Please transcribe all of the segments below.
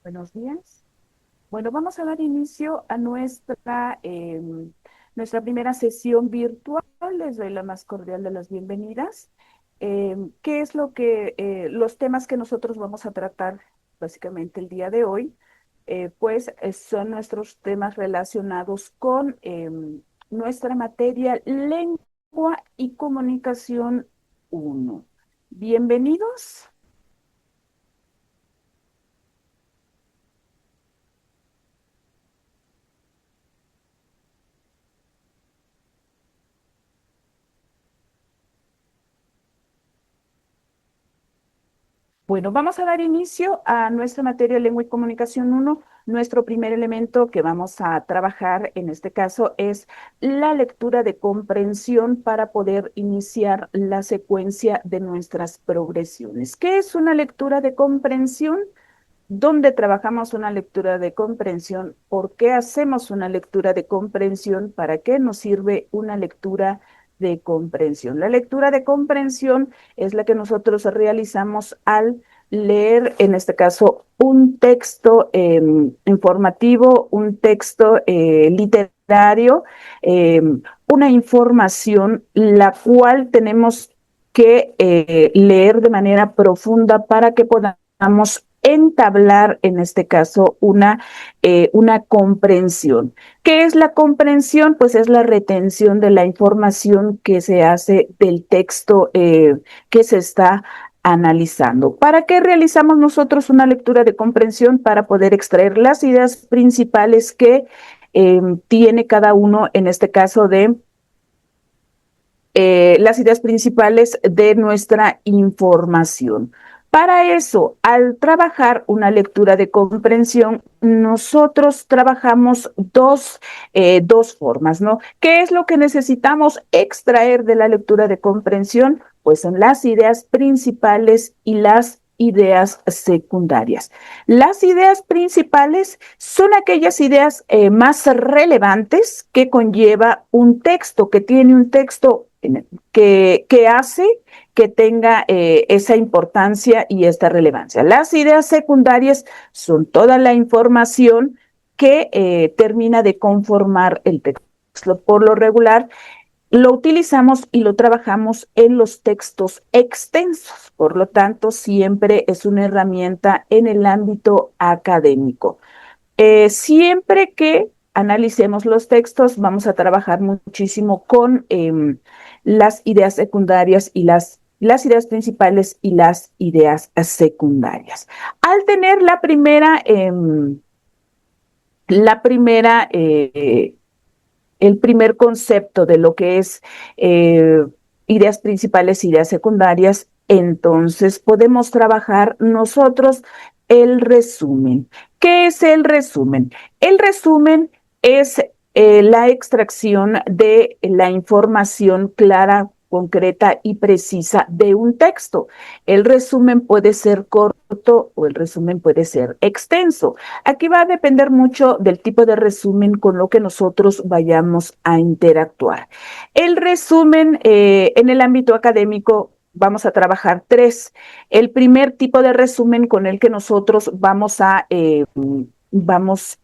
Buenos días. Bueno, vamos a dar inicio a nuestra primera sesión virtual. Les doy la más cordial de las bienvenidas. ¿Qué es los temas que nosotros vamos a tratar básicamente el día de hoy? Son nuestros temas relacionados con nuestra materia Lengua y Comunicación uno. Bienvenidos. Bueno, vamos a dar inicio a nuestra materia Lengua y Comunicación uno. Nuestro primer elemento que vamos a trabajar en este caso es la lectura de comprensión para poder iniciar la secuencia de nuestras progresiones. ¿Qué es una lectura de comprensión? ¿Dónde trabajamos una lectura de comprensión? ¿Por qué hacemos una lectura de comprensión? ¿Para qué nos sirve una lectura de comprensión? La lectura de comprensión es la que nosotros realizamos al leer, en este caso, un texto informativo, un texto literario, una información la cual tenemos que leer de manera profunda para que podamos entablar, en este caso, una comprensión. ¿Qué es la comprensión? Pues es la retención de la información que se hace del texto que se está analizando. ¿Para qué realizamos nosotros una lectura de comprensión? Para poder extraer las ideas principales que tiene cada uno, en este caso de las ideas principales de nuestra información. Para eso, al trabajar una lectura de comprensión, nosotros trabajamos dos formas, ¿no? ¿Qué es lo que necesitamos extraer de la lectura de comprensión? Pues son las ideas principales y las ideas secundarias. Las ideas principales son aquellas ideas más relevantes que conlleva un texto, que tiene un texto que hace que tenga esa importancia y esta relevancia. Las ideas secundarias son toda la información que termina de conformar el texto. Por lo regular, lo utilizamos y lo trabajamos en los textos extensos. Por lo tanto, siempre es una herramienta en el ámbito académico. Siempre que analicemos los textos, vamos a trabajar muchísimo con las ideas secundarias y las ideas principales y las ideas secundarias. Al tener la primera el primer concepto de lo que es ideas principales, ideas secundarias, entonces podemos trabajar nosotros el resumen. ¿Qué es el resumen? El resumen es la extracción de la información clara, concreta y precisa de un texto. El resumen puede ser corto o el resumen puede ser extenso. Aquí va a depender mucho del tipo de resumen con lo que nosotros vayamos a interactuar. El resumen en el ámbito académico vamos a trabajar tres. El primer tipo de resumen con el que nosotros vamos a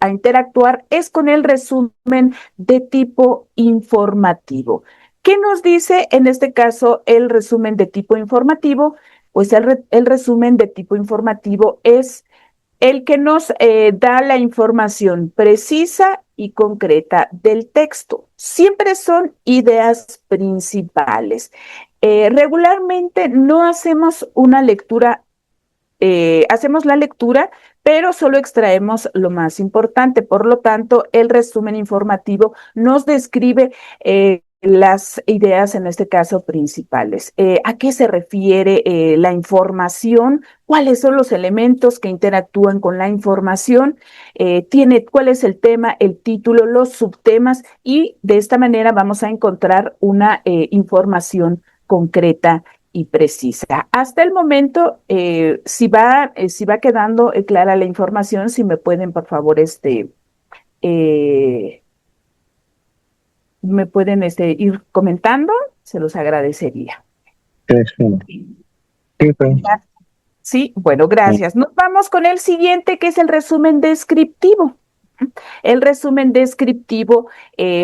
interactuar es con el resumen de tipo informativo. ¿Qué nos dice en este caso el resumen de tipo informativo? Pues el resumen de tipo informativo es el que nos da la información precisa y concreta del texto. Siempre son ideas principales. Regularmente no hacemos una lectura, hacemos la lectura, pero solo extraemos lo más importante. Por lo tanto, el resumen informativo nos describe las ideas, en este caso, principales. ¿A qué se refiere la información? ¿Cuáles son los elementos que interactúan con la información? ¿Cuál es el tema, el título, los subtemas? Y de esta manera vamos a encontrar una información concreta y precisa. Hasta el momento, si va quedando clara la información, si me pueden, por favor, eh, me pueden ir comentando, se los agradecería. Sí, sí. Sí, pues, Sí, bueno, Sí. gracias. Nos vamos con el siguiente, que es el resumen descriptivo. El resumen descriptivo,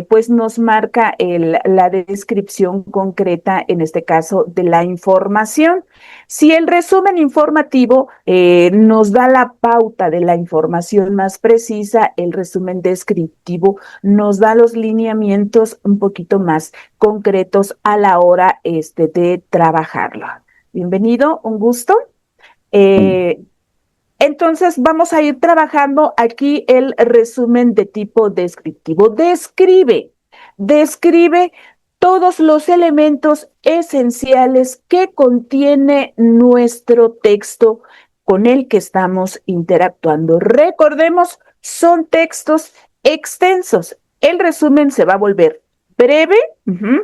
pues nos marca la descripción concreta, en este caso, de la información. Si el resumen informativo nos da la pauta de la información más precisa, el resumen descriptivo nos da los lineamientos un poquito más concretos a la hora de trabajarlo. Bienvenido, un gusto. Eh, entonces, vamos a ir trabajando aquí el resumen de tipo descriptivo. Describe todos los elementos esenciales que contiene nuestro texto con el que estamos interactuando. Recordemos, son textos extensos. El resumen se va a volver breve,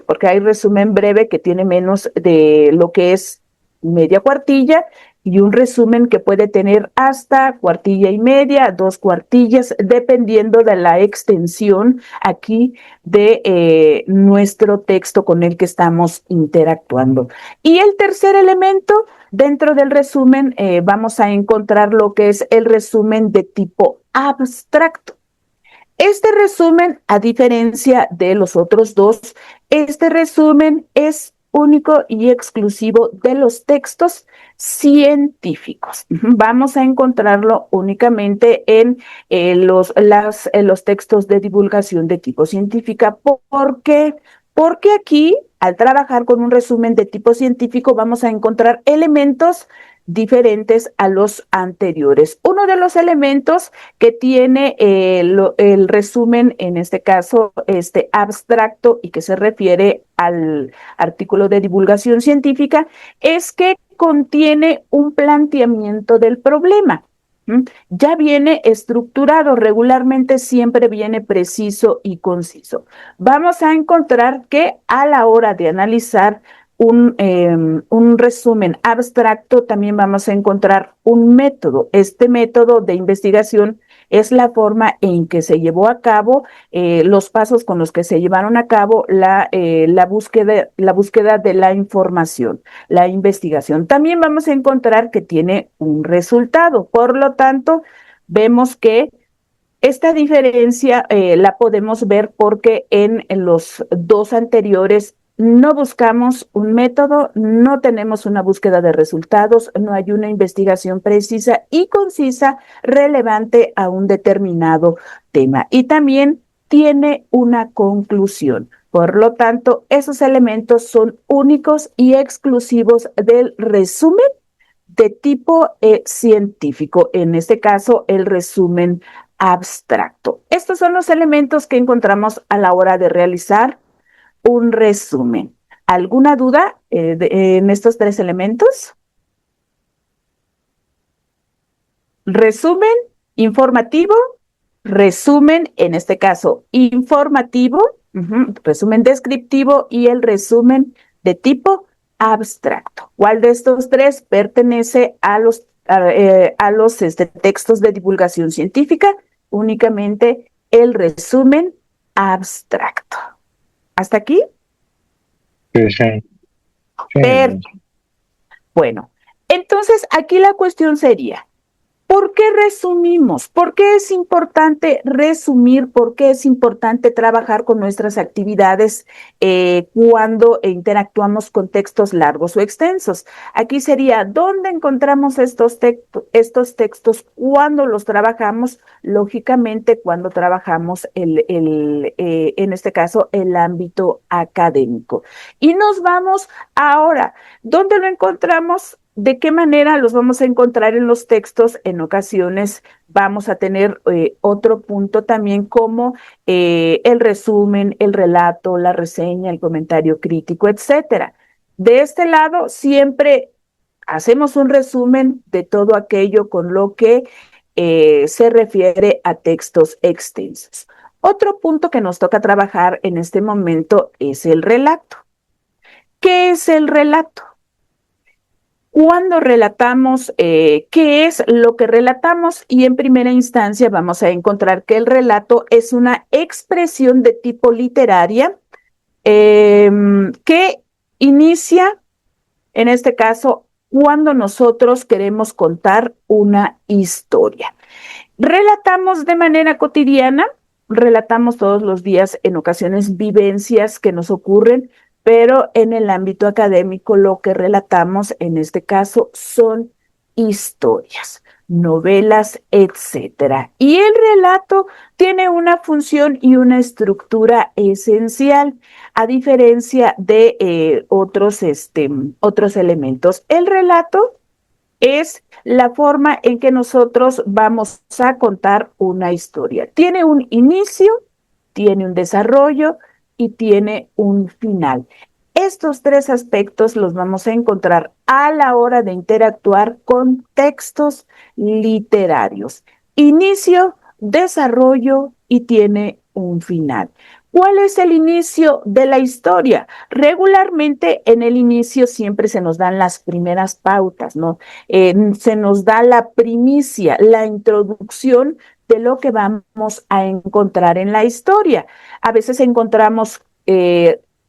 porque hay resumen breve que tiene menos de lo que es media cuartilla, y un resumen que puede tener hasta cuartilla y media, 2 cuartillas, dependiendo de la extensión aquí de nuestro texto con el que estamos interactuando. Y el tercer elemento, dentro del resumen, vamos a encontrar lo que es el resumen de tipo abstracto. Este resumen, a diferencia de los otros dos, este resumen es único y exclusivo de los textos científicos. Vamos a encontrarlo únicamente en los textos de divulgación de tipo científica. ¿Por qué? Porque aquí, al trabajar con un resumen de tipo científico, vamos a encontrar elementos diferentes a los anteriores. Uno de los elementos que tiene el resumen, en este caso, abstracto, y que se refiere al artículo de divulgación científica, es que contiene un planteamiento del problema. Ya viene estructurado, regularmente siempre viene preciso y conciso. Vamos a encontrar que a la hora de analizar un resumen abstracto, también vamos a encontrar un método. Este método de investigación es la forma en que se llevó a cabo, los pasos con los que se llevaron a cabo la búsqueda de la información, la investigación. También vamos a encontrar que tiene un resultado. Por lo tanto, vemos que esta diferencia la podemos ver porque en los dos anteriores no buscamos un método, no tenemos una búsqueda de resultados, no hay una investigación precisa y concisa relevante a un determinado tema. Y también tiene una conclusión. Por lo tanto, esos elementos son únicos y exclusivos del resumen de tipo científico, en este caso el resumen abstracto. Estos son los elementos que encontramos a la hora de realizar un resumen. ¿Alguna duda en estos 3 elementos? Resumen informativo, resumen, en este caso, informativo, resumen descriptivo y el resumen de tipo abstracto. ¿Cuál de estos tres pertenece a los textos de divulgación científica? Únicamente el resumen abstracto. ¿Hasta aquí? Sí, sí, sí. Perfecto. Bueno, entonces aquí la cuestión sería, ¿por qué resumimos? ¿Por qué es importante resumir? ¿Por qué es importante trabajar con nuestras actividades cuando interactuamos con textos largos o extensos? Aquí sería, ¿dónde encontramos estos textos cuando los trabajamos? Lógicamente, cuando trabajamos en este caso, el ámbito académico. Y nos vamos ahora, ¿dónde lo encontramos? ¿De qué manera los vamos a encontrar en los textos? En ocasiones vamos a tener otro punto también como el resumen, el relato, la reseña, el comentario crítico, etcétera. De este lado, siempre hacemos un resumen de todo aquello con lo que se refiere a textos extensos. Otro punto que nos toca trabajar en este momento es el relato. ¿Qué es el relato? Cuando relatamos, ¿qué es lo que relatamos? Y en primera instancia vamos a encontrar que el relato es una expresión de tipo literaria que inicia, en este caso, cuando nosotros queremos contar una historia. Relatamos de manera cotidiana, relatamos todos los días, en ocasiones vivencias que nos ocurren, pero en el ámbito académico lo que relatamos en este caso son historias, novelas, etcétera. Y el relato tiene una función y una estructura esencial, a diferencia de otros elementos. El relato es la forma en que nosotros vamos a contar una historia. Tiene un inicio, tiene un desarrollo y tiene un final. Estos tres aspectos los vamos a encontrar a la hora de interactuar con textos literarios. Inicio, desarrollo y tiene un final. ¿Cuál es el inicio de la historia? Regularmente en el inicio siempre se nos dan las primeras pautas, ¿no? Se nos da la primicia, la introducción de lo que vamos a encontrar en la historia. A veces encontramos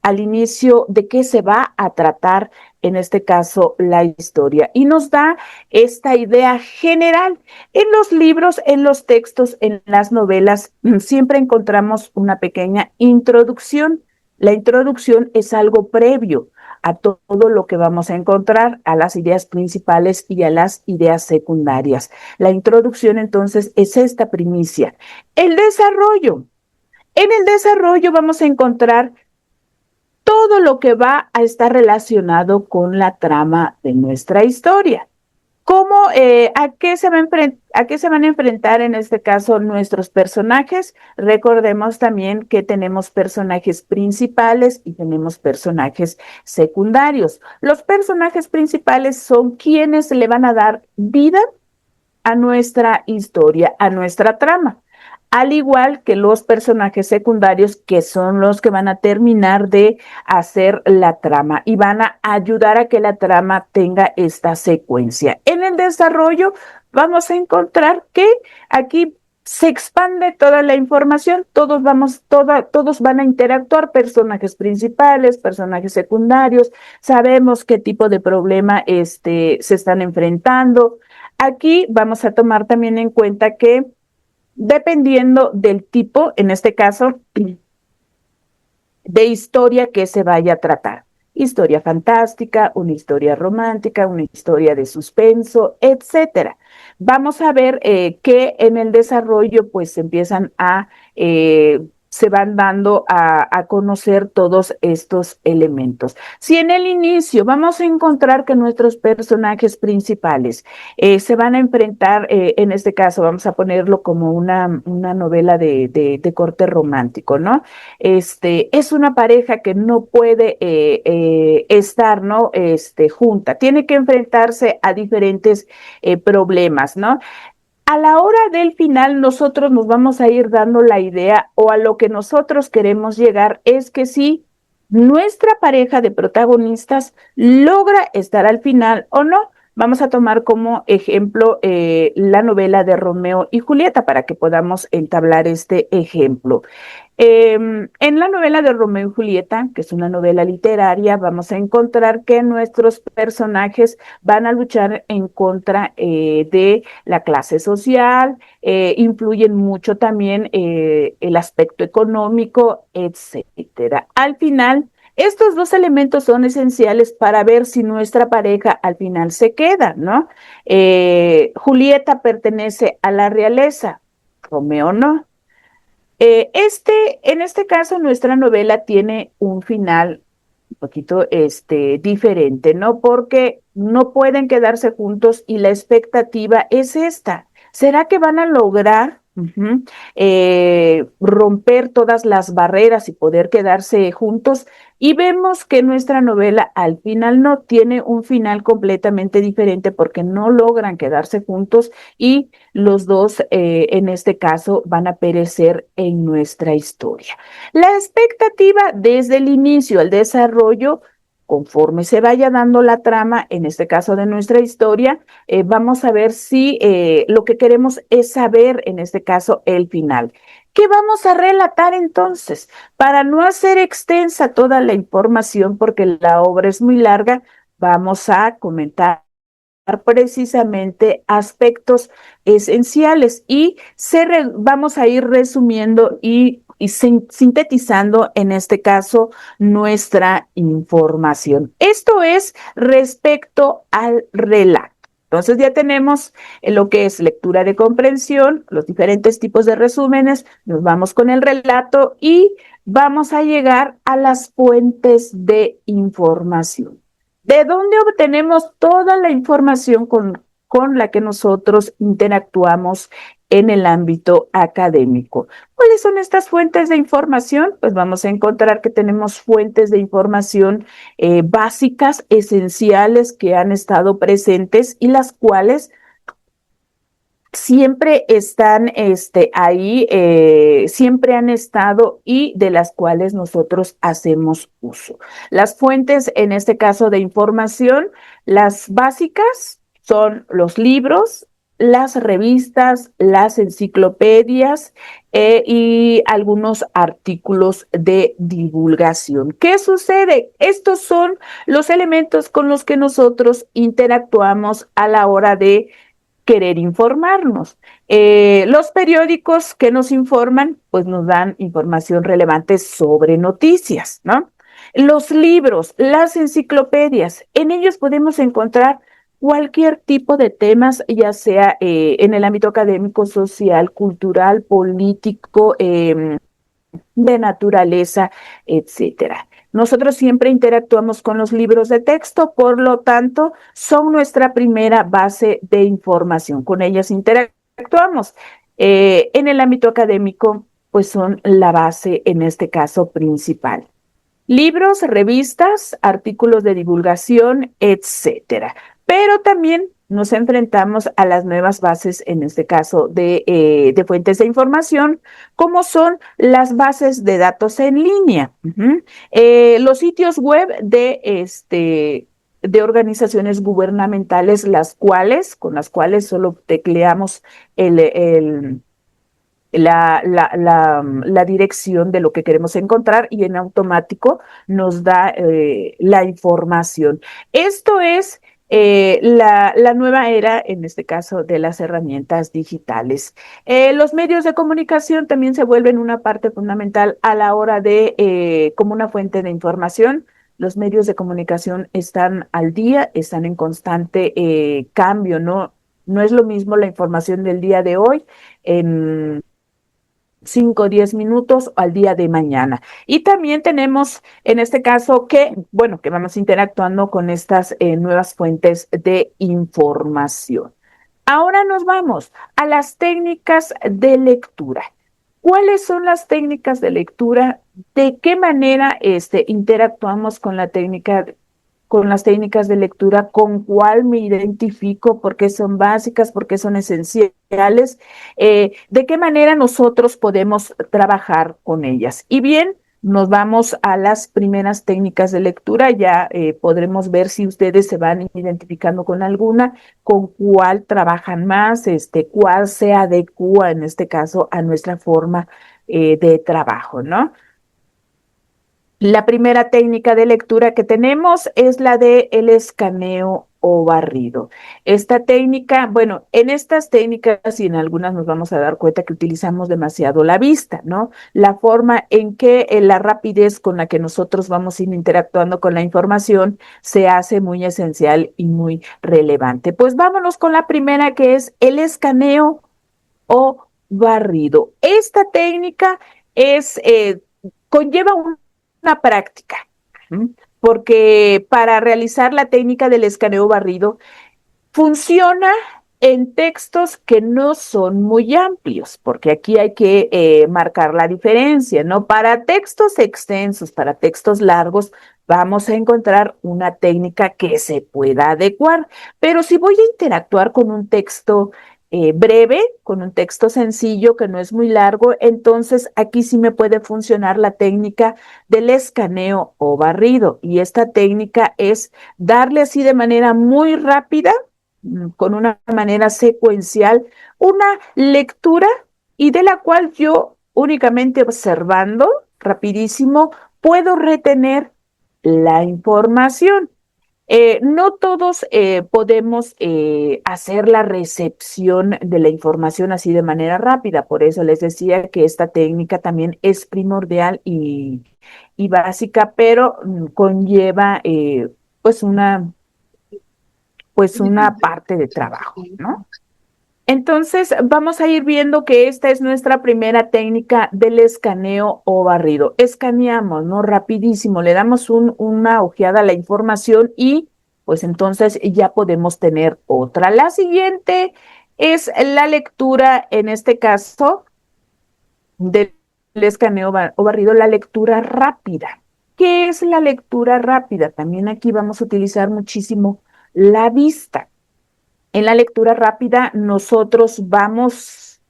al inicio de qué se va a tratar, en este caso, la historia, y nos da esta idea general. En los libros, en los textos, en las novelas, siempre encontramos una pequeña introducción. La introducción es algo previo a todo lo que vamos a encontrar, a las ideas principales y a las ideas secundarias. La introducción, entonces, es esta primicia. El desarrollo. En el desarrollo vamos a encontrar todo lo que va a estar relacionado con la trama de nuestra historia. ¿Cómo, a qué se van a enfrentar en este caso nuestros personajes? Recordemos también que tenemos personajes principales y tenemos personajes secundarios. Los personajes principales son quienes le van a dar vida a nuestra historia, a nuestra trama, al igual que los personajes secundarios, que son los que van a terminar de hacer la trama y van a ayudar a que la trama tenga esta secuencia. En el desarrollo vamos a encontrar que aquí se expande toda la información, todos van a interactuar, personajes principales, personajes secundarios, sabemos qué tipo de problema se están enfrentando. Aquí vamos a tomar también en cuenta que dependiendo del tipo, en este caso, de historia que se vaya a tratar. Historia fantástica, una historia romántica, una historia de suspenso, etcétera. Vamos a ver que en el desarrollo pues se van dando a conocer todos estos elementos. Si en el inicio vamos a encontrar que nuestros personajes principales se van a enfrentar, en este caso vamos a ponerlo como una novela de corte romántico, ¿no? Es una pareja que no puede estar, ¿no? Junta, tiene que enfrentarse a diferentes problemas, ¿no? A la hora del final, nosotros nos vamos a ir dando la idea o a lo que nosotros queremos llegar es que si nuestra pareja de protagonistas logra estar al final o no. Vamos a tomar como ejemplo la novela de Romeo y Julieta para que podamos entablar este ejemplo. En la novela de Romeo y Julieta, que es una novela literaria, vamos a encontrar que nuestros personajes van a luchar en contra de la clase social, influyen mucho también el aspecto económico, etcétera. Al final, estos dos elementos son esenciales para ver si nuestra pareja al final se queda, ¿no? Julieta pertenece a la realeza, Romeo no. En este caso, nuestra novela tiene un final un poquito diferente, ¿no? Porque no pueden quedarse juntos y la expectativa es esta. ¿Será que van a lograr romper todas las barreras y poder quedarse juntos? Y vemos que nuestra novela al final no tiene un final completamente diferente porque no logran quedarse juntos y los dos, en este caso, van a perecer en nuestra historia. La expectativa desde el inicio al desarrollo, conforme se vaya dando la trama, en este caso de nuestra historia, vamos a ver si lo que queremos es saber, en este caso, el final. ¿Qué vamos a relatar entonces? Para no hacer extensa toda la información, porque la obra es muy larga, vamos a comentar precisamente aspectos esenciales y vamos a ir resumiendo y sintetizando en este caso nuestra información. Esto es respecto al relato. Entonces ya tenemos lo que es lectura de comprensión, los diferentes tipos de resúmenes, nos vamos con el relato y vamos a llegar a las fuentes de información. ¿De dónde obtenemos toda la información con la que nosotros interactuamos en el ámbito académico? ¿Cuáles son estas fuentes de información? Pues vamos a encontrar que tenemos fuentes de información básicas, esenciales, que han estado presentes y las cuales siempre están ahí, siempre han estado y de las cuales nosotros hacemos uso. Las fuentes, en este caso de información, las básicas son los libros, las revistas, las enciclopedias y algunos artículos de divulgación. ¿Qué sucede? Estos son los elementos con los que nosotros interactuamos a la hora de querer informarnos. Los periódicos que nos informan, pues nos dan información relevante sobre noticias, ¿no? Los libros, las enciclopedias, en ellos podemos encontrar cualquier tipo de temas, ya sea en el ámbito académico, social, cultural, político, de naturaleza, etcétera. Nosotros siempre interactuamos con los libros de texto, por lo tanto, son nuestra primera base de información. Con ellas interactuamos. En el ámbito académico, pues son la base, en este caso, principal. Libros, revistas, artículos de divulgación, etcétera. Pero también nos enfrentamos a las nuevas bases, en este caso, de fuentes de información, como son las bases de datos en línea. Los sitios web de organizaciones gubernamentales, con las cuales solo tecleamos la dirección de lo que queremos encontrar y en automático nos da la información. Esto es la nueva era, en este caso, de las herramientas digitales. Los medios de comunicación también se vuelven una parte fundamental a la hora como una fuente de información. Los medios de comunicación están al día, están en constante cambio, ¿no? No es lo mismo la información del día de hoy en 5 o 10 minutos al día de mañana. Y también tenemos en este caso que vamos interactuando con estas nuevas fuentes de información. Ahora nos vamos a las técnicas de lectura. ¿Cuáles son las técnicas de lectura? ¿De qué manera interactuamos con con las técnicas de lectura? ¿Con cuál me identifico? ¿Por qué son básicas? ¿Por qué son esenciales? ¿De qué manera nosotros podemos trabajar con ellas? Y bien, nos vamos a las primeras técnicas de lectura. Ya podremos ver si ustedes se van identificando con alguna, con cuál trabajan más, cuál se adecua en este caso a nuestra forma de trabajo, ¿no? La primera técnica de lectura que tenemos es la de el escaneo o barrido. Esta técnica, bueno, en estas técnicas y en algunas nos vamos a dar cuenta que utilizamos demasiado la vista, ¿no? La forma en que la rapidez con la que nosotros vamos interactuando con la información se hace muy esencial y muy relevante. Pues vámonos con la primera, que es el escaneo o barrido. Esta técnica conlleva una práctica, porque para realizar la técnica del escaneo barrido funciona en textos que no son muy amplios, porque aquí hay que marcar la diferencia, ¿no? Para textos extensos, para textos largos, vamos a encontrar una técnica que se pueda adecuar, pero si voy a interactuar con un texto breve, con un texto sencillo que no es muy largo, entonces aquí sí me puede funcionar la técnica del escaneo o barrido. Y esta técnica es darle así de manera muy rápida, con una manera secuencial, una lectura y de la cual yo únicamente observando rapidísimo puedo retener la información. No todos podemos hacer la recepción de la información así de manera rápida, por eso les decía que esta técnica también es primordial y básica, pero conlleva pues una parte de trabajo, ¿no? Entonces, vamos a ir viendo que esta es nuestra primera técnica del escaneo o barrido. Escaneamos, ¿no? Rapidísimo, le damos una ojeada a la información y pues entonces ya podemos tener otra. La siguiente es la lectura, en este caso, del escaneo o barrido, la lectura rápida. ¿Qué es la lectura rápida? También aquí vamos a utilizar muchísimo la vista. En la lectura rápida, nosotros vamos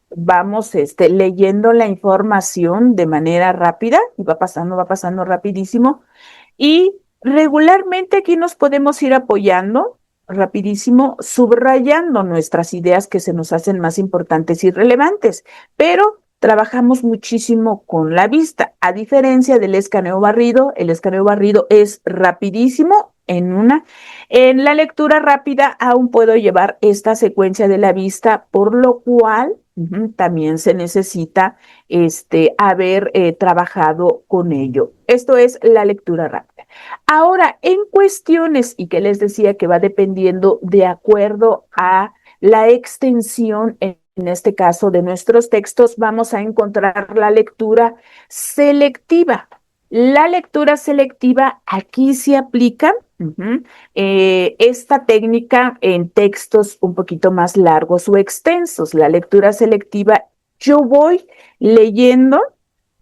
leyendo la información de manera rápida y va pasando rapidísimo. Y regularmente aquí nos podemos ir apoyando rapidísimo, subrayando nuestras ideas que se nos hacen más importantes y relevantes, pero trabajamos muchísimo con la vista. A diferencia del escaneo barrido, el escaneo barrido es rapidísimo en la lectura rápida aún puedo llevar esta secuencia de la vista, por lo cual también se necesita haber trabajado con ello. Esto es la lectura rápida. Ahora, en cuestiones, y que les decía que va dependiendo de acuerdo a la extensión, en este caso de nuestros textos, vamos a encontrar la lectura selectiva. La lectura selectiva aquí se aplica esta técnica en textos un poquito más largos o extensos. La lectura selectiva, yo voy leyendo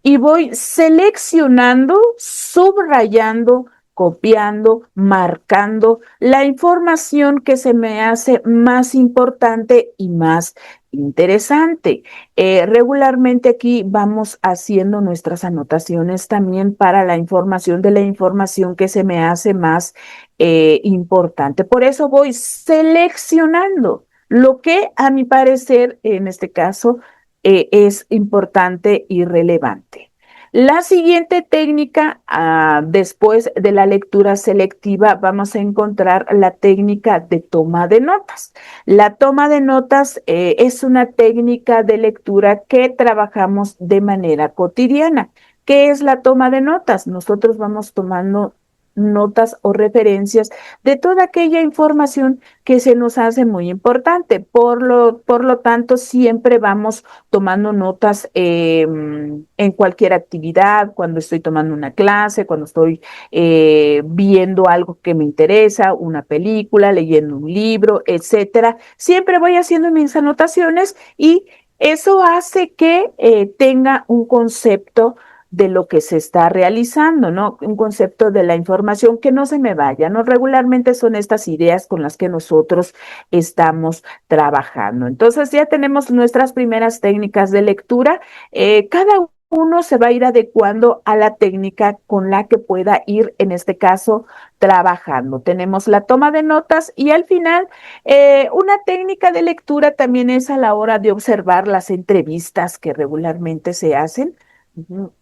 y voy seleccionando, subrayando, copiando, marcando la información que se me hace más importante y más interesante. Regularmente aquí vamos haciendo nuestras anotaciones también para la información de la información que se me hace más importante. Por eso voy seleccionando lo que a mi parecer, en este caso, es importante y relevante. La siguiente técnica, después de la lectura selectiva, vamos a encontrar la técnica de toma de notas. La toma de notas es una técnica de lectura que trabajamos de manera cotidiana. ¿Qué es la toma de notas? Nosotros vamos tomando notas o referencias de toda aquella información que se nos hace muy importante. Por lo tanto, siempre vamos tomando notas en cualquier actividad, cuando estoy tomando una clase, cuando estoy viendo algo que me interesa, una película, leyendo un libro, etcétera. Siempre voy haciendo mis anotaciones y eso hace que tenga un concepto de lo que se está realizando, ¿no? Un concepto de la información que no se me vaya, ¿no? Regularmente son estas ideas con las que nosotros estamos trabajando. Entonces ya tenemos nuestras primeras técnicas de lectura. Cada uno se va a ir adecuando a la técnica con la que pueda ir, en este caso, trabajando. Tenemos la toma de notas y al final, una técnica de lectura también es a la hora de observar las entrevistas que regularmente se hacen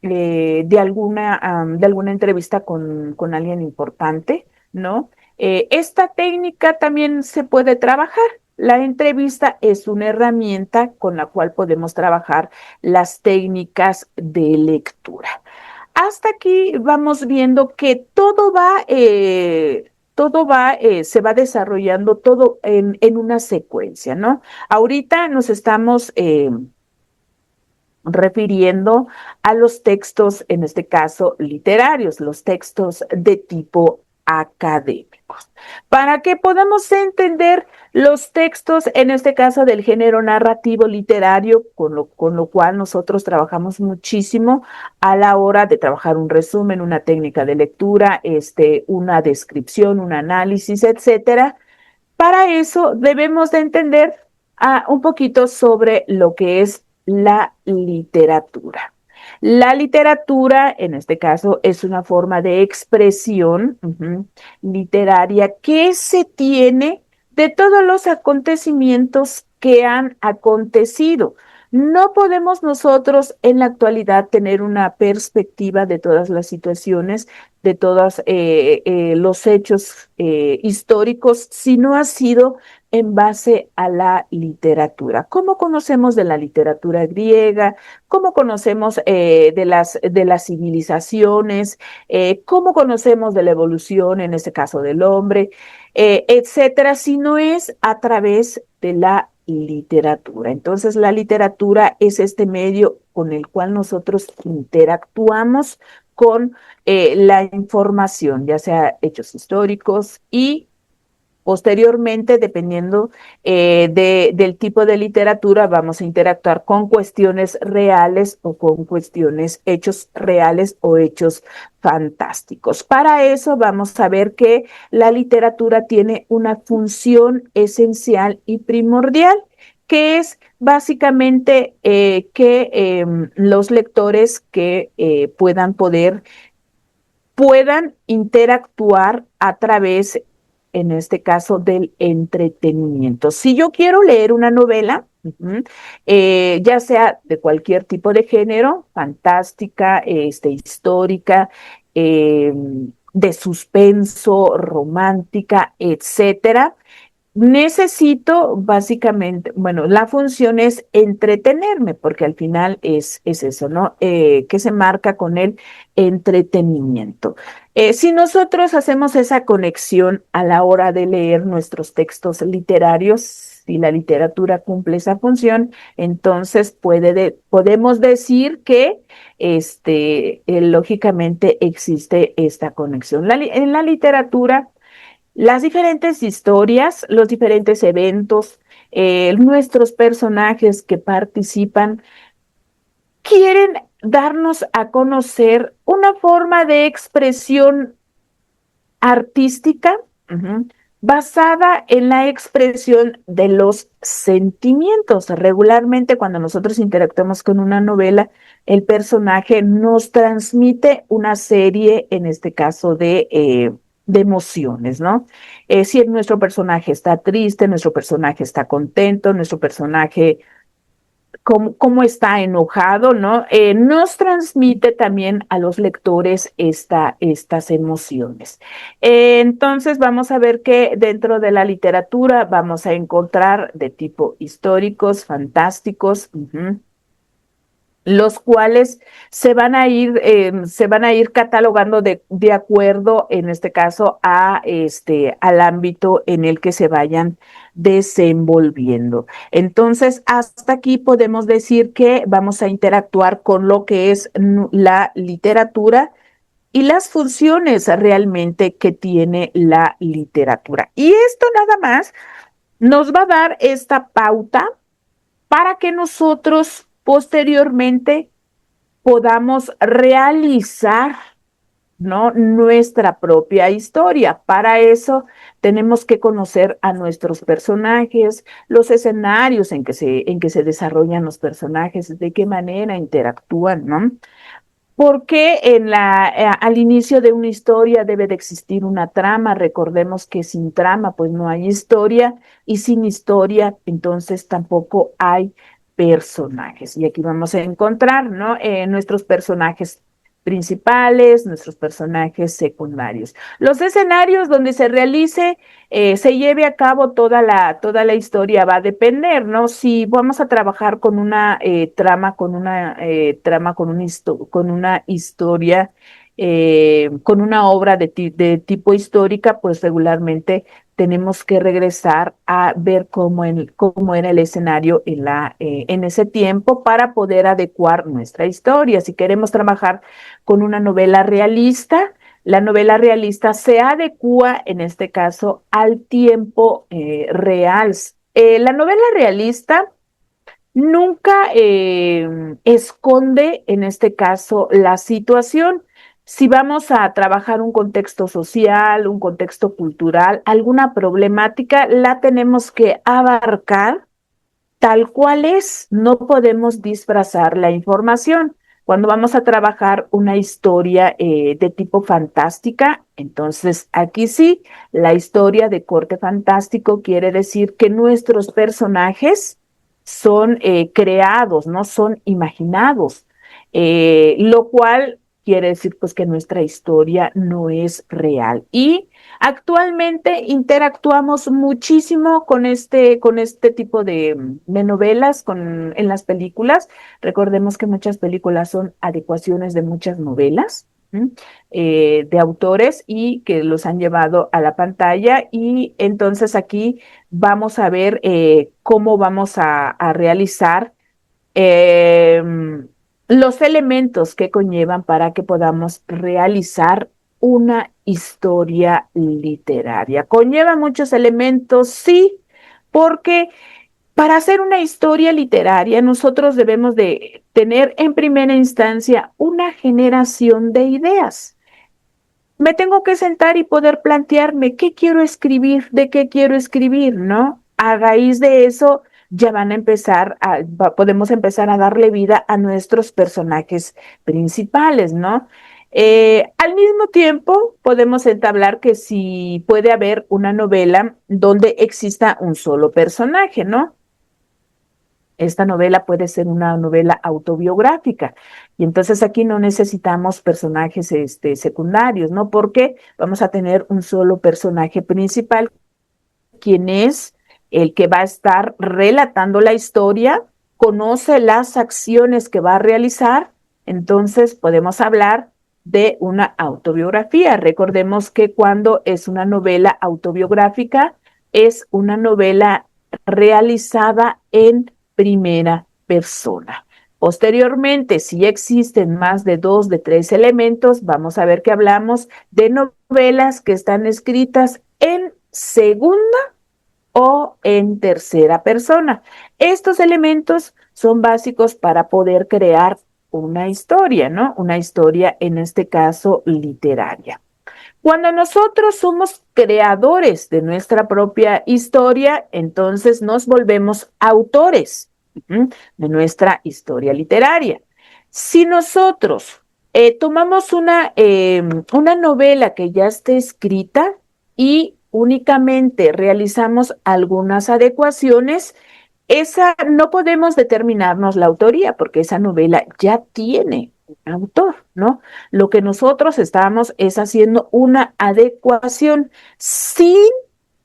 de alguna entrevista con alguien importante, ¿no? Esta técnica también se puede trabajar. La entrevista es una herramienta con la cual podemos trabajar las técnicas de lectura. Hasta aquí vamos viendo que se va desarrollando todo en una secuencia, ¿no? Ahorita nos estamos refiriendo a los textos, en este caso literarios, los textos de tipo académicos. Para que podamos entender los textos, en este caso del género narrativo literario, con lo cual nosotros trabajamos muchísimo a la hora de trabajar un resumen, una técnica de lectura, una descripción, un análisis, etcétera. Para eso debemos de entender un poquito sobre lo que es la literatura. La literatura, en este caso, es una forma de expresión literaria que se tiene de todos los acontecimientos que han acontecido. No podemos nosotros en la actualidad tener una perspectiva de todas las situaciones, de todos los hechos históricos, si no ha sido en base a la literatura. ¿Cómo conocemos de la literatura griega? ¿Cómo conocemos de las civilizaciones? ¿Cómo conocemos de la evolución, en este caso del hombre? Etcétera, si no es a través de la literatura. Entonces, la literatura es este medio con el cual nosotros interactuamos con la información, ya sea hechos históricos y posteriormente, dependiendo del tipo de literatura, vamos a interactuar con cuestiones reales o con cuestiones, hechos reales o hechos fantásticos. Para eso vamos a ver que la literatura tiene una función esencial y primordial, que es básicamente que los lectores que puedan interactuar a través, en este caso, del entretenimiento. Si yo quiero leer una novela, ya sea de cualquier tipo de género, fantástica, histórica, eh, de suspenso, romántica, etcétera, necesito básicamente, bueno, la función es entretenerme, porque al final es eso, ¿no? Que se marca con el entretenimiento. Si nosotros hacemos esa conexión a la hora de leer nuestros textos literarios, si la literatura cumple esa función, entonces podemos decir que lógicamente existe esta conexión. En la literatura, las diferentes historias, los diferentes eventos, nuestros personajes que participan, quieren darnos a conocer una forma de expresión artística, basada en la expresión de los sentimientos. Regularmente, cuando nosotros interactuamos con una novela, el personaje nos transmite una serie, en este caso, de emociones, ¿no? Si nuestro personaje está triste, nuestro personaje está contento, nuestro personaje cómo está enojado, ¿no? Nos transmite también a los lectores estas emociones. Entonces vamos a ver que dentro de la literatura vamos a encontrar de tipo históricos, fantásticos, los cuales se van a ir catalogando de acuerdo, en este caso, al ámbito en el que se vayan desenvolviendo. Entonces, hasta aquí podemos decir que vamos a interactuar con lo que es la literatura y las funciones realmente que tiene la literatura. Y esto nada más nos va a dar esta pauta para que nosotros posteriormente podamos realizar, ¿no?, nuestra propia historia. Para eso tenemos que conocer a nuestros personajes, los escenarios en que se desarrollan los personajes, de qué manera interactúan, ¿no? Porque al inicio de una historia debe de existir una trama. Recordemos que sin trama pues no hay historia, y sin historia entonces tampoco hay personajes. Y aquí vamos a encontrar, ¿no?, nuestros personajes principales, nuestros personajes secundarios. Los escenarios donde se lleve a cabo toda la historia va a depender, ¿no? Si vamos a trabajar con una trama, con una historia, con una obra de tipo histórica, pues regularmente tenemos que regresar a ver cómo era el escenario en ese tiempo para poder adecuar nuestra historia. Si queremos trabajar con una novela realista, la novela realista se adecua, en este caso, al tiempo real. La novela realista nunca esconde, en este caso, la situación. Si vamos a trabajar un contexto social, un contexto cultural, alguna problemática, la tenemos que abarcar tal cual es. No podemos disfrazar la información. Cuando vamos a trabajar una historia de tipo fantástica, entonces aquí sí, la historia de corte fantástico quiere decir que nuestros personajes son creados, no son imaginados, lo cual quiere decir pues que nuestra historia no es real. Y actualmente interactuamos muchísimo con este tipo de novelas en las películas. Recordemos que muchas películas son adecuaciones de muchas novelas. ¿M? De autores y que los han llevado a la pantalla, y entonces aquí vamos a ver cómo vamos a realizar eh, los elementos que conllevan para que podamos realizar una historia literaria. Conlleva muchos elementos, sí, porque para hacer una historia literaria nosotros debemos de tener en primera instancia una generación de ideas. Me tengo que sentar y poder plantearme qué quiero escribir, de qué quiero escribir, ¿no? A raíz de eso ya van a empezar podemos empezar a darle vida a nuestros personajes principales, ¿no? Al mismo tiempo, podemos entablar que si puede haber una novela donde exista un solo personaje, ¿no? Esta novela puede ser una novela autobiográfica. Y entonces aquí no necesitamos personajes secundarios, ¿no? Porque vamos a tener un solo personaje principal, quien es el que va a estar relatando la historia, conoce las acciones que va a realizar, entonces podemos hablar de una autobiografía. Recordemos que cuando es una novela autobiográfica, es una novela realizada en primera persona. Posteriormente, si existen más de dos, de tres elementos, vamos a ver que hablamos de novelas que están escritas en segunda o en tercera persona. Estos elementos son básicos para poder crear una historia, ¿no? Una historia, en este caso, literaria. Cuando nosotros somos creadores de nuestra propia historia, entonces nos volvemos autores de nuestra historia literaria. Si nosotros tomamos una novela que ya esté escrita y únicamente realizamos algunas adecuaciones, esa no podemos determinarnos la autoría porque esa novela ya tiene un autor, ¿no? Lo que nosotros estamos es haciendo una adecuación sin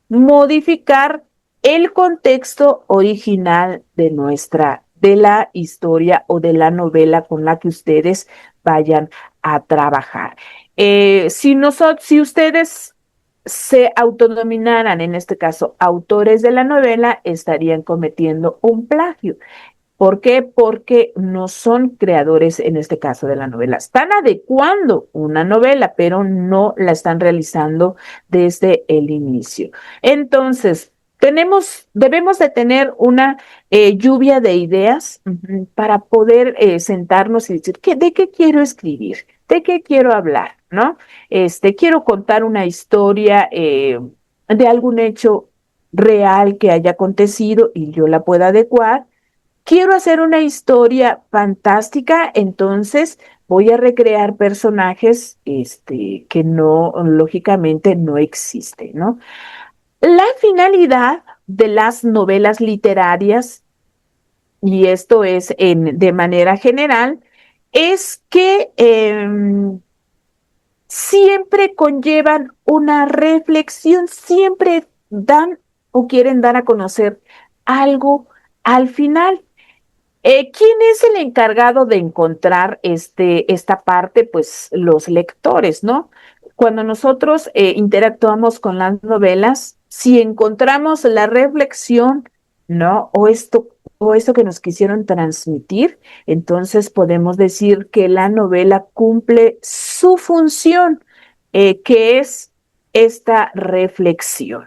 modificar el contexto original de la historia o de la novela con la que ustedes vayan a trabajar. Si ustedes se autodominaran, en este caso, autores de la novela, estarían cometiendo un plagio. ¿Por qué? Porque no son creadores, en este caso, de la novela. Están adecuando una novela, pero no la están realizando desde el inicio. Entonces, debemos de tener una lluvia de ideas para poder sentarnos y decir, ¿de qué quiero escribir? ¿De qué quiero hablar? ¿No? Quiero contar una historia de algún hecho real que haya acontecido y yo la pueda adecuar. Quiero hacer una historia fantástica, entonces voy a recrear personajes que no, lógicamente no existen, ¿no? La finalidad de las novelas literarias, y esto es de manera general, es que siempre conllevan una reflexión, siempre dan o quieren dar a conocer algo al final. ¿Quién es el encargado de encontrar esta parte? Pues los lectores, ¿no? Cuando nosotros interactuamos con las novelas, si encontramos la reflexión, ¿no? O esto que nos quisieron transmitir, entonces podemos decir que la novela cumple su función, que es esta reflexión.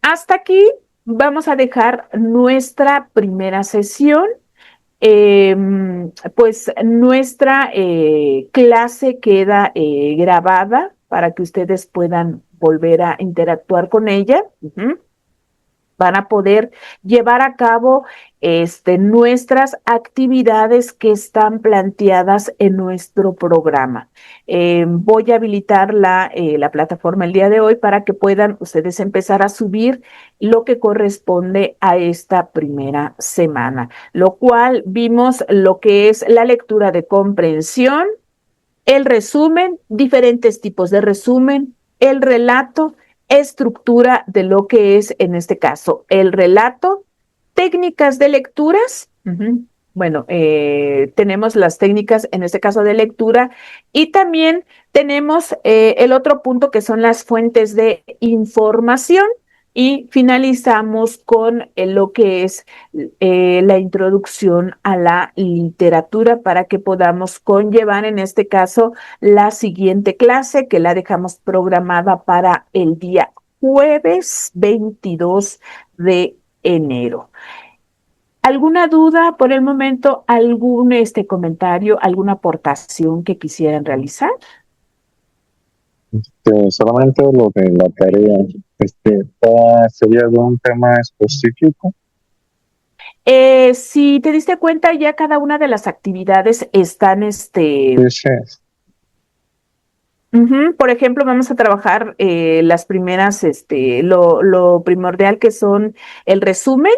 Hasta aquí vamos a dejar nuestra primera sesión. Eh, pues nuestra clase queda grabada para que ustedes puedan volver a interactuar con ella. van a poder llevar a cabo nuestras actividades que están planteadas en nuestro programa. Voy a habilitar la plataforma el día de hoy para que puedan ustedes empezar a subir lo que corresponde a esta primera semana, lo cual vimos lo que es la lectura de comprensión, el resumen, diferentes tipos de resumen, el relato, estructura de lo que es, en este caso, el relato, técnicas de lecturas. Bueno, tenemos las técnicas, en este caso, de lectura, y también tenemos el otro punto que son las fuentes de información. Y finalizamos con lo que es la introducción a la literatura para que podamos conllevar, en este caso, la siguiente clase que la dejamos programada para el día jueves 22 de enero. ¿Alguna duda por el momento? ¿Algún comentario, alguna aportación que quisieran realizar? Solamente lo de la tarea, ¿sería algún tema específico? Si te diste cuenta, ya cada una de las actividades están, Sí, sí, por ejemplo, vamos a trabajar las primeras, lo primordial que son el resumen.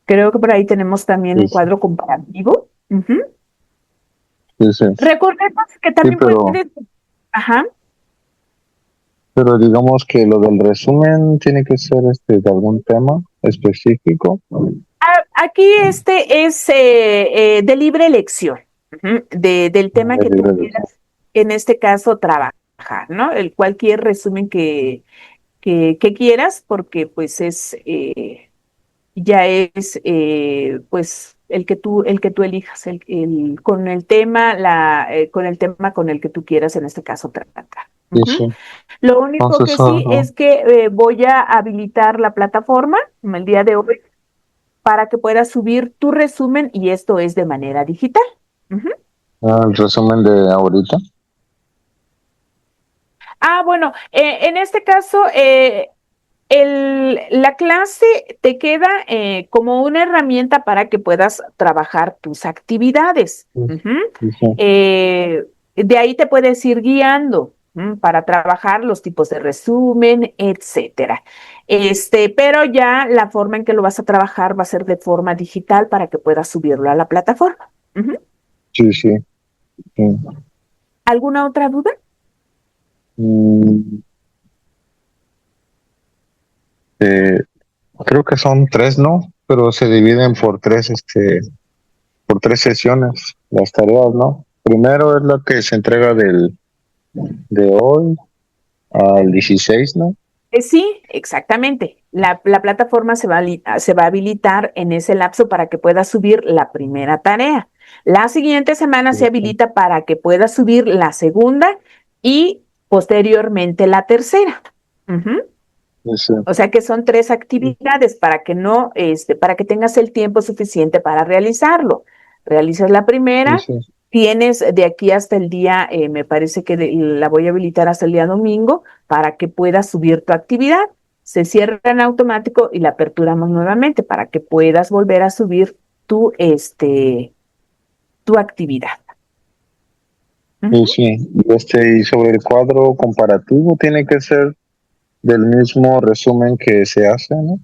Creo que por ahí tenemos también sí, un cuadro comparativo. sí, sí. Recordemos que Sí, también puedes, ajá. pero digamos que lo del resumen tiene que ser de algún tema específico. Aquí es de libre elección, del tema De que tú libre elección. quieras, en este caso, trabajar, ¿no? Cualquier resumen que quieras, porque pues ya es pues el que tú elijas, con el tema, con el tema con el que tú quieras, en este caso, tratar. Sí, sí. Lo único Entonces, que sí es que voy a habilitar la plataforma el día de hoy para que puedas subir tu resumen, y esto es de manera digital. el resumen de ahorita. Bueno, en este caso, la clase te queda como una herramienta para que puedas trabajar tus actividades. Sí, sí, sí. De ahí te puedes ir guiando para trabajar los tipos de resumen, etcétera. Pero ya la forma en que lo vas a trabajar va a ser de forma digital para que puedas subirlo a la plataforma. Sí, sí, sí. ¿Alguna otra duda? Mm, eh, creo que son tres, ¿no? Pero se dividen por tres sesiones las tareas, ¿no? Primero es la que se entrega de hoy al 16, ¿no? Sí, exactamente. La plataforma se va a habilitar en ese lapso para que puedas subir la primera tarea. La siguiente semana Sí, se sí, habilita para que puedas subir la segunda y posteriormente la tercera. Ujú. sí, sí, O sea que son tres actividades para que no, para que tengas el tiempo suficiente para realizarlo. Realizas la sí, primera, sí, tienes de aquí hasta el día, me parece que la voy a habilitar hasta el día domingo para que puedas subir tu actividad. Se cierra en automático y la aperturamos nuevamente para que puedas volver a subir tu actividad. sí, Ujú. sí. Y sobre el cuadro comparativo tiene que ser del mismo resumen que se hace, ¿no?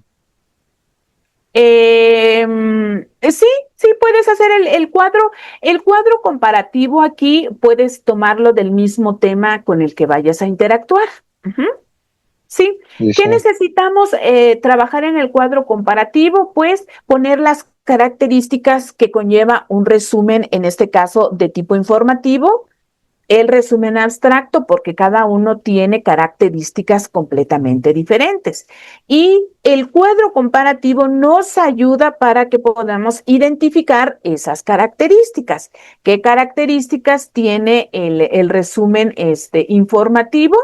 Sí, sí, puedes hacer el cuadro comparativo aquí, puedes tomarlo del mismo tema con el que vayas a interactuar. Ujú. Sí, Sí, ¿qué sí, necesitamos trabajar en el cuadro comparativo? Pues poner las características que conlleva un resumen, en este caso de tipo informativo, el resumen abstracto, porque cada uno tiene características completamente diferentes. Y el cuadro comparativo nos ayuda para que podamos identificar esas características. ¿Qué características tiene el resumen informativo?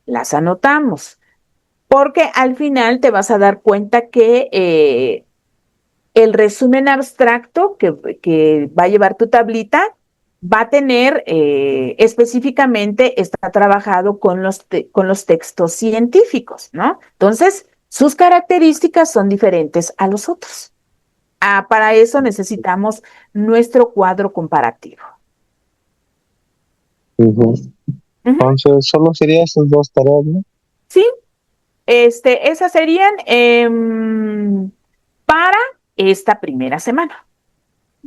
Las anotamos, porque al final te vas a dar cuenta que el resumen abstracto que va a llevar tu tablita va a tener específicamente, está trabajado con los textos científicos, ¿no? Entonces, Sus características son diferentes a los otros. Para eso necesitamos nuestro cuadro comparativo. Ujú. Ujú. Entonces, solo serían esas dos tareas, ¿no? Sí, esas serían para esta primera semana.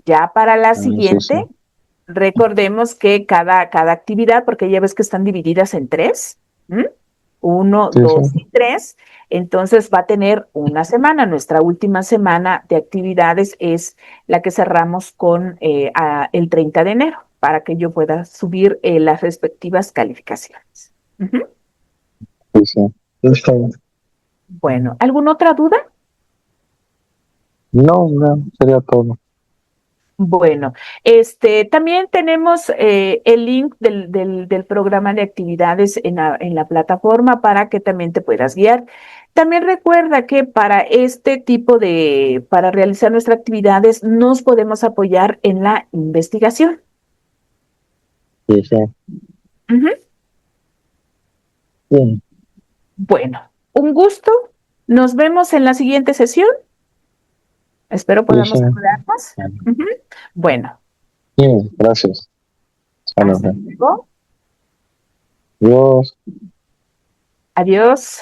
Ya para la Ah, sí, sí. siguiente, recordemos que cada actividad, porque ya ves que están divididas en tres, ¿m? Uno, Sí, dos sí. y tres. Entonces va a tener una semana. Nuestra última semana de actividades es la que cerramos con el 30 de enero, para que yo pueda subir las respectivas calificaciones. Ujú. Sí, sí. Está bien. Bueno, ¿alguna otra duda? No, no, sería todo. Bueno, también tenemos el link del programa de actividades en la plataforma para que también te puedas guiar. También recuerda que para este tipo para realizar nuestras actividades, nos podemos apoyar en la investigación. Sí, sí. Ujú. Bien. Bueno, un gusto. Nos vemos en la siguiente sesión. Espero Sí, sí. podamos saludarnos. Ujú. Bueno, Bien, gracias. Bueno, hasta luego. Dios. Adiós.